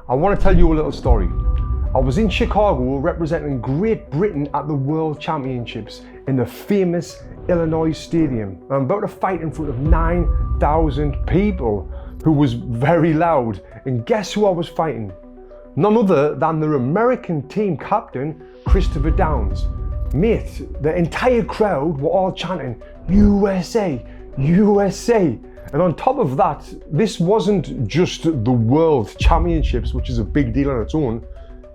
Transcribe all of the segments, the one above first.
I want to tell you a little story. I was in Chicago representing Great Britain at the World Championships in the famous Illinois Stadium. I'm about to fight in front of 9,000 people who was very loud. And guess who I was fighting? None other than the American team captain, Christopher Downs. Mate, the entire crowd were all chanting, USA, USA. And on top of that, this wasn't just the World Championships, which is a big deal on its own.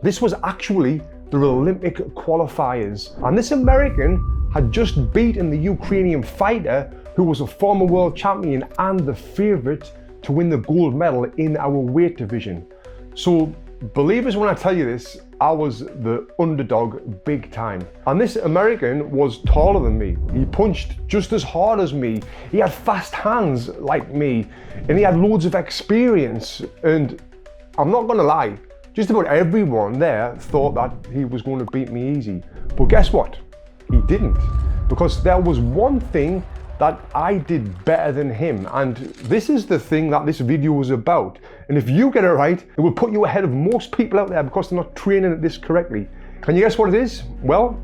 This was actually the Olympic qualifiers. And this American had just beaten the Ukrainian fighter who was a former world champion and the favorite to win the gold medal in our weight division. So believe us when I tell you this, I was the underdog big time. And this American was taller than me. He punched just as hard as me. He had fast hands like me, and he had loads of experience. And I'm not gonna lie, just about everyone there thought that he was going to beat me easy. But guess what? He didn't. Because there was one thing that I did better than him. And this is the thing that this video was about. And if you get it right, it will put you ahead of most people out there because they're not training at this correctly. Can you guess what it is? Well,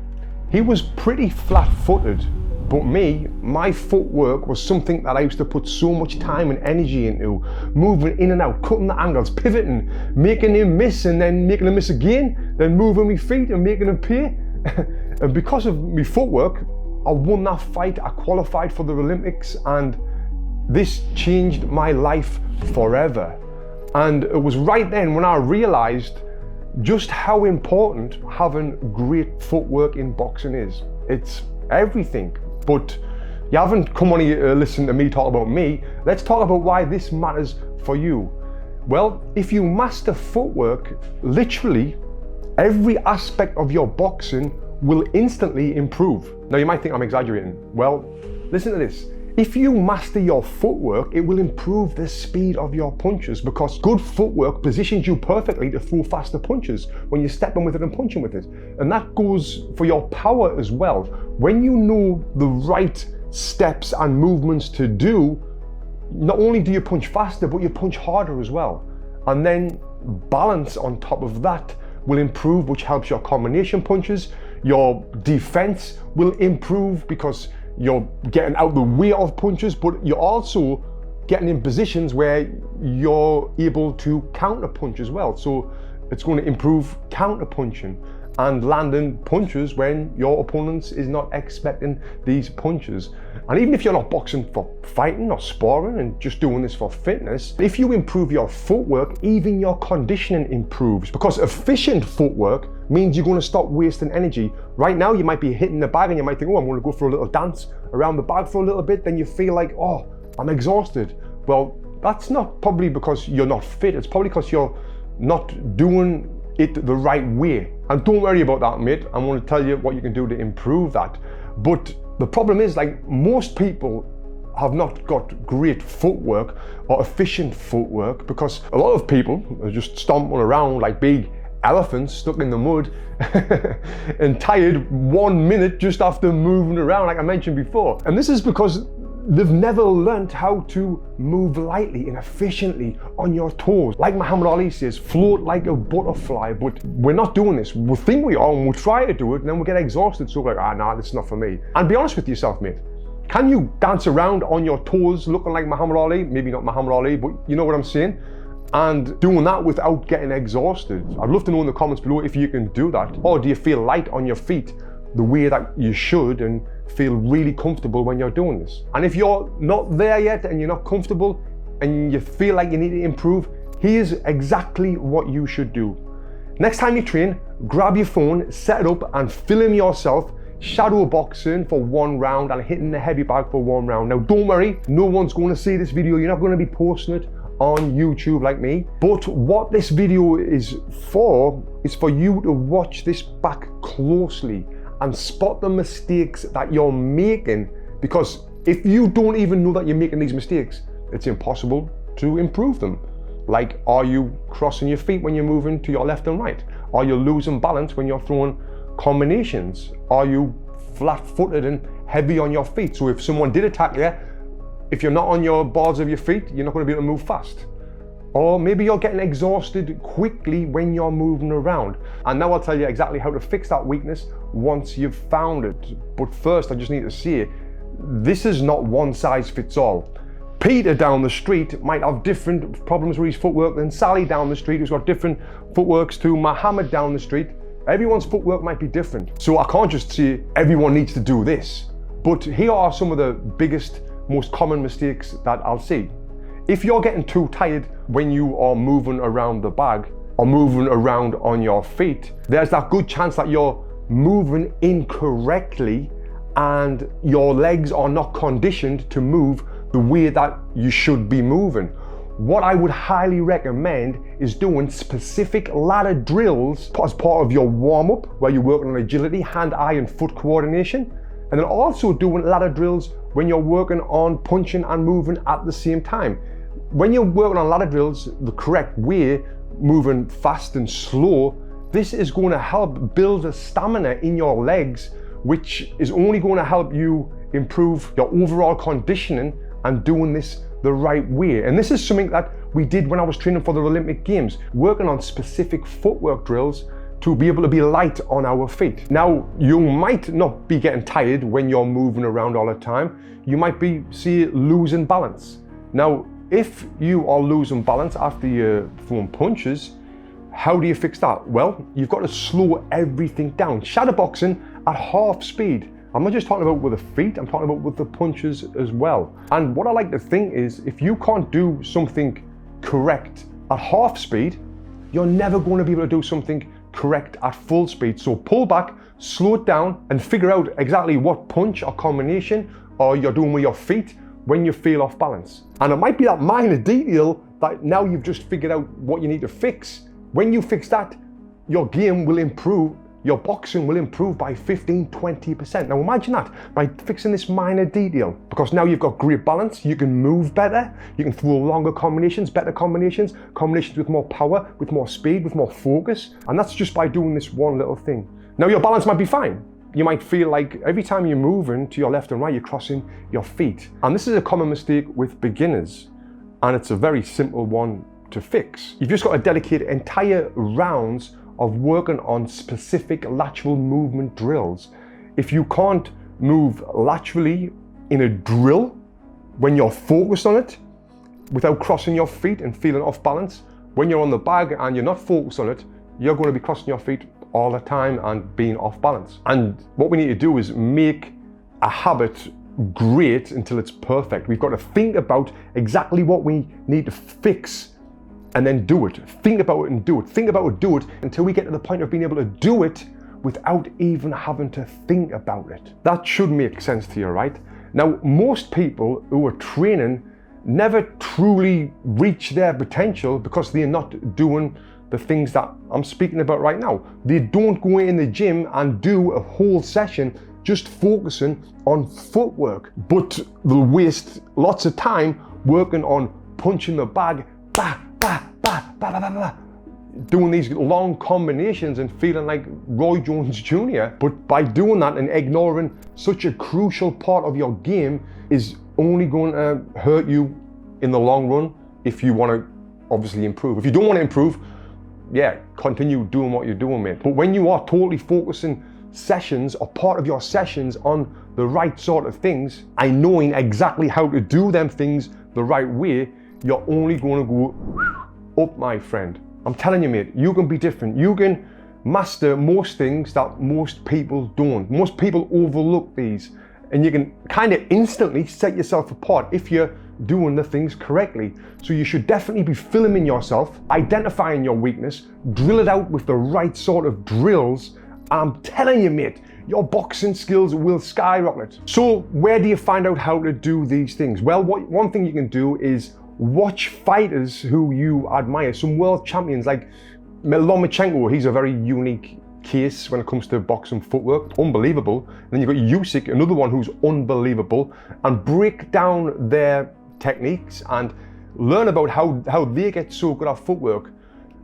he was pretty flat-footed. But me, my footwork was something that I used to put so much time and energy into, moving in and out, cutting the angles, pivoting, making him miss and then making him miss again, then moving my feet and making him pay. And because of my footwork, I won that fight. I qualified for the Olympics, and this changed my life forever. And it was right then when I realized just how important having great footwork in boxing is. It's everything. But you haven't come on here to listen to me talk about me. Let's talk about why this matters for you. Well, if you master footwork, literally every aspect of your boxing will instantly improve. Now you might think I'm exaggerating. Well, listen to this. If you master your footwork, it will improve the speed of your punches because good footwork positions you perfectly to throw faster punches when you're stepping with it and punching with it. And that goes for your power as well. When you know the right steps and movements to do, not only do you punch faster, but you punch harder as well. And then balance on top of that will improve, which helps your combination punches. Your defense will improve because you're getting out the way of punches, but you're also getting in positions where you're able to counter punch as well. So it's going to improve counter punching and landing punches when your opponent is not expecting these punches. And even if you're not boxing for fighting or sparring and just doing this for fitness, if you improve your footwork, even your conditioning improves, because efficient footwork means you're going to stop wasting energy. Right now you might be hitting the bag and you might think, oh, I'm going to go for a little dance around the bag for a little bit. Then you feel like, oh, I'm exhausted. Well, that's not probably because you're not fit. It's probably because you're not doing it the right way. And don't worry about that, mate. I'm going to tell you what you can do to improve that. But the problem is, like, most people have not got great footwork or efficient footwork because a lot of people are just stomping around like big elephants stuck in the mud and tired 1 minute just after moving around, like I mentioned before. And this is because they've never learned how to move lightly and efficiently on your toes. Like Muhammad Ali says, float like a butterfly, but we're not doing this. We think we are and we'll try to do it and then we get exhausted. So we're like, nah, this is not for me. And be honest with yourself, mate. Can you dance around on your toes looking like Muhammad Ali? Maybe not Muhammad Ali, but you know what I'm saying? And doing that without getting exhausted. I'd love to know in the comments below if you can do that. Or do you feel light on your feet the way that you should and feel really comfortable when you're doing this? And if you're not there yet and you're not comfortable and you feel like you need to improve, here's exactly what you should do. Next time you train, grab your phone, set it up and film yourself shadow boxing for 1 round and hitting the heavy bag for 1 round. Now don't worry, no one's going to see this video. You're not going to be posting it on YouTube like me. But what this video is for you to watch this back closely and spot the mistakes that you're making, because if you don't even know that you're making these mistakes, it's impossible to improve them. Like, are you crossing your feet when you're moving to your left and right? Are you losing balance when you're throwing combinations? Are you flat-footed and heavy on your feet? So if someone did attack you, if you're not on your balls of your feet, you're not going to be able to move fast. Or maybe you're getting exhausted quickly when you're moving around. And now I'll tell you exactly how to fix that weakness once you've found it. But first, I just need to say, this is not one size fits all. Peter down the street might have different problems with his footwork than Sally down the street, who's got different footworks to Mohammed down the street. Everyone's footwork might be different. So I can't just say everyone needs to do this. But here are some of the biggest, most common mistakes that I'll see. If you're getting too tired when you are moving around the bag or moving around on your feet, there's that good chance that you're moving incorrectly and your legs are not conditioned to move the way that you should be moving. What I would highly recommend is doing specific ladder drills as part of your warm-up, where you're working on agility, hand, eye, and foot coordination. And then also doing ladder drills when you're working on punching and moving at the same time. When you're working on ladder drills the correct way, moving fast and slow, this is going to help build a stamina in your legs, which is only going to help you improve your overall conditioning and doing this the right way. And this is something that we did when I was training for the Olympic Games, working on specific footwork drills to be able to be light on our feet. Now, you might not be getting tired when you're moving around all the time. You might be, losing balance. Now, if you are losing balance after you're throwing punches, how do you fix that? Well, you've got to slow everything down. Shadowboxing at half speed. I'm not just talking about with the feet, I'm talking about with the punches as well. And what I like to think is, if you can't do something correct at half speed, you're never going to be able to do something correct at full speed. So pull back, slow it down, and figure out exactly what punch or combination or you're doing with your feet when you feel off balance. And it might be that minor detail that now you've just figured out what you need to fix. When you fix that, your game will improve, your boxing will improve by 15-20%. Now imagine that, by fixing this minor detail, because now you've got great balance, you can move better, you can throw longer combinations, better combinations, combinations with more power, with more speed, with more focus, and that's just by doing this one little thing. Now your balance might be fine. You might feel like every time you're moving to your left and right, you're crossing your feet. And this is a common mistake with beginners, and it's a very simple one to fix. You've just got to dedicate entire rounds of working on specific lateral movement drills. If you can't move laterally in a drill when you're focused on it without crossing your feet and feeling off balance, when you're on the bag and you're not focused on it, you're going to be crossing your feet all the time and being off balance. And what we need to do is make a habit great until it's perfect. We've got to think about exactly what we need to fix and then do it. Think about it and do it. Think about it, do it until we get to the point of being able to do it without even having to think about it. That should make sense to you, right? Now, most people who are training never truly reach their potential because they're not doing the things that I'm speaking about right now. They don't go in the gym and do a whole session just focusing on footwork, but they'll waste lots of time working on punching the bag, bah, bah, bah, bah, bah, bah, bah, doing these long combinations and feeling like Roy Jones Jr. But by doing that and ignoring such a crucial part of your game is only going to hurt you in the long run if you want to obviously improve. If you don't want to improve, yeah, continue doing what you're doing, mate. But when you are totally focusing sessions or part of your sessions on the right sort of things and knowing exactly how to do them things the right way, you're only going to go up, my friend. I'm telling you, mate, you can be different. You can master most things that most people don't. Most people overlook these, and you can kind of instantly set yourself apart if you're doing the things correctly. So you should definitely be filming yourself, identifying your weakness, drill it out with the right sort of drills. I'm telling you, mate, your boxing skills will skyrocket. So where do you find out how to do these things? Well, one thing you can do is watch fighters who you admire, some world champions like Lomachenko. He's a very unique case when it comes to boxing footwork, unbelievable. And then you've got Usyk, another one who's unbelievable, and break down their techniques and learn about how they get so good at footwork.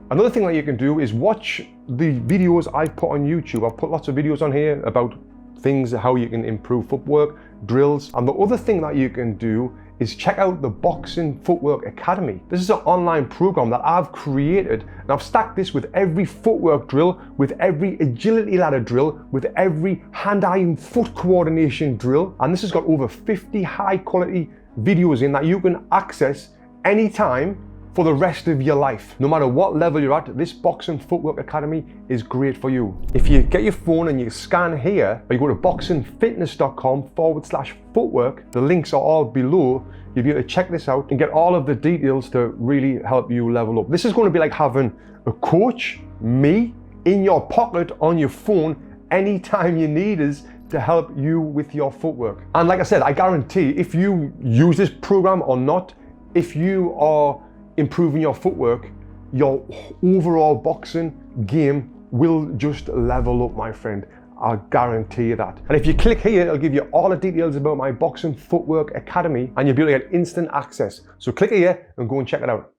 Another thing that you can do is watch the videos I put on YouTube. I've put lots of videos on here about things, how you can improve footwork, drills. And the other thing that you can do is check out the Boxing Footwork Academy. This is an online program that I've created, and I've stacked this with every footwork drill, with every agility ladder drill, with every hand-eye and foot coordination drill. And this has got over 50 high quality videos in that you can access anytime for the rest of your life. No matter what level you're at, this Boxing Footwork Academy is great for you. If you get your phone and you scan here, or you go to boxingfitness.com/footwork, the links are all below. You'll be able to check this out and get all of the details to really help you level up. This is going to be like having a coach, me, in your pocket on your phone anytime you need us to help you with your footwork. And like I said, I guarantee if you use this program or not, if you are improving your footwork, your overall boxing game will just level up, my friend. I guarantee you that. And if you click here, it'll give you all the details about my Boxing Footwork Academy, and you'll be able to get instant access. So click here and go and check it out.